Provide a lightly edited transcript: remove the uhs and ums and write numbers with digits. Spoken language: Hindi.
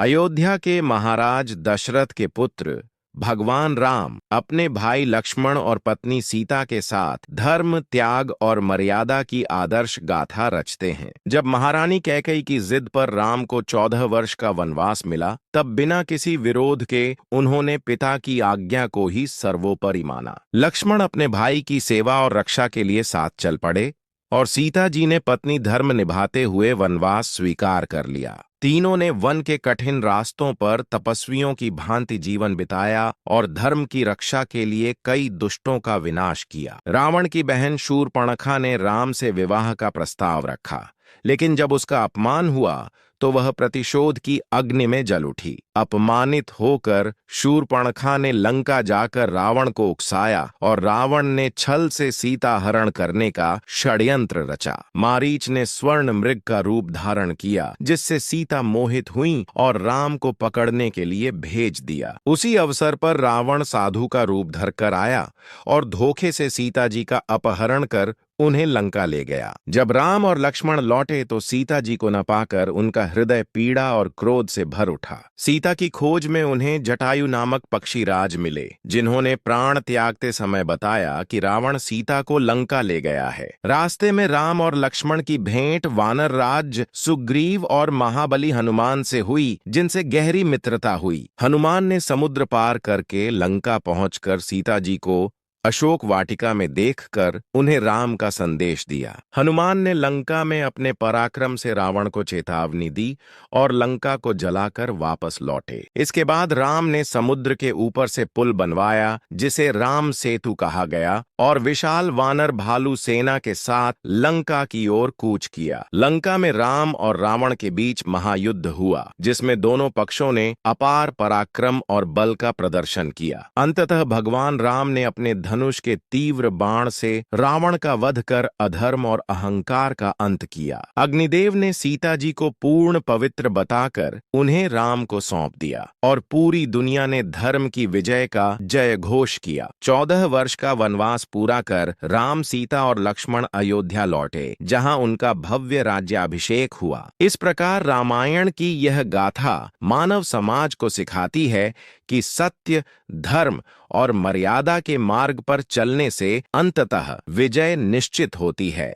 अयोध्या के महाराज दशरथ के पुत्र भगवान राम अपने भाई लक्ष्मण और पत्नी सीता के साथ धर्म, त्याग और मर्यादा की आदर्श गाथा रचते हैं। जब महारानी कैकेयी की जिद पर राम को 14 वर्ष का वनवास मिला, तब बिना किसी विरोध के उन्होंने पिता की आज्ञा को ही सर्वोपरि माना। लक्ष्मण अपने भाई की सेवा और रक्षा के लिए साथ चल पड़े और सीता जी ने पत्नी धर्म निभाते हुए वनवास स्वीकार कर लिया। तीनों ने वन के कठिन रास्तों पर तपस्वियों की भांति जीवन बिताया और धर्म की रक्षा के लिए कई दुष्टों का विनाश किया। रावण की बहन शूर्पणखा ने राम से विवाह का प्रस्ताव रखा, लेकिन जब उसका अपमान हुआ तो वह प्रतिशोध की अग्नि में जल उठी। अपमानित होकर शूर्पणखा ने लंका जाकर रावण को उकसाया और रावण ने छल से सीता हरण करने का षड्यंत्र रचा। मारीच ने स्वर्ण मृग का रूप धारण किया, जिससे सीता मोहित हुई और राम को पकड़ने के लिए भेज दिया। उसी अवसर पर रावण साधु का रूप धरकर आया और धोखे से सीता जी का अपहरण कर उन्हें लंका ले गया। जब राम और लक्ष्मण लौटे तो सीता जी को न पाकर उनका हृदय पीड़ा और क्रोध से भर उठा। सीता की खोज में उन्हें जटायु नामक पक्षीराज मिले, जिन्होंने प्राण त्यागते समय बताया कि रावण सीता को लंका ले गया है। रास्ते में राम और लक्ष्मण की भेंट वानर राज सुग्रीव और महाबली हनुमान से हुई, जिनसे गहरी मित्रता हुई। हनुमान ने समुद्र पार करके लंका पहुंचकर सीता जी को अशोक वाटिका में देखकर उन्हें राम का संदेश दिया। हनुमान ने लंका में अपने पराक्रम से रावण को चेतावनी दी और लंका को जलाकर वापस लौटे। इसके बाद राम ने समुद्र के ऊपर से पुल बनवाया, जिसे राम सेतु कहा गया, और विशाल वानर भालू सेना के साथ लंका की ओर कूच किया। लंका में राम और रावण के बीच महायुद्ध हुआ, जिसमें दोनों पक्षों ने अपार पराक्रम और बल का प्रदर्शन किया। अंततः भगवान राम ने अपने धनुष के तीव्र बाण से रावण का वध कर अधर्म और अहंकार का अंत किया। अग्निदेव ने सीता जी को पूर्ण पवित्र बताकर उन्हें राम को सौंप दिया और पूरी दुनिया ने धर्म की विजय का जय घोष किया। 14 वर्ष का वनवास पूरा कर राम, सीता और लक्ष्मण अयोध्या लौटे, जहां उनका भव्य राज्याभिषेक हुआ। इस प्रकार रामायण की यह गाथा मानव समाज को सिखाती है कि सत्य, धर्म और मर्यादा के मार्ग पर चलने से अंततः विजय निश्चित होती है।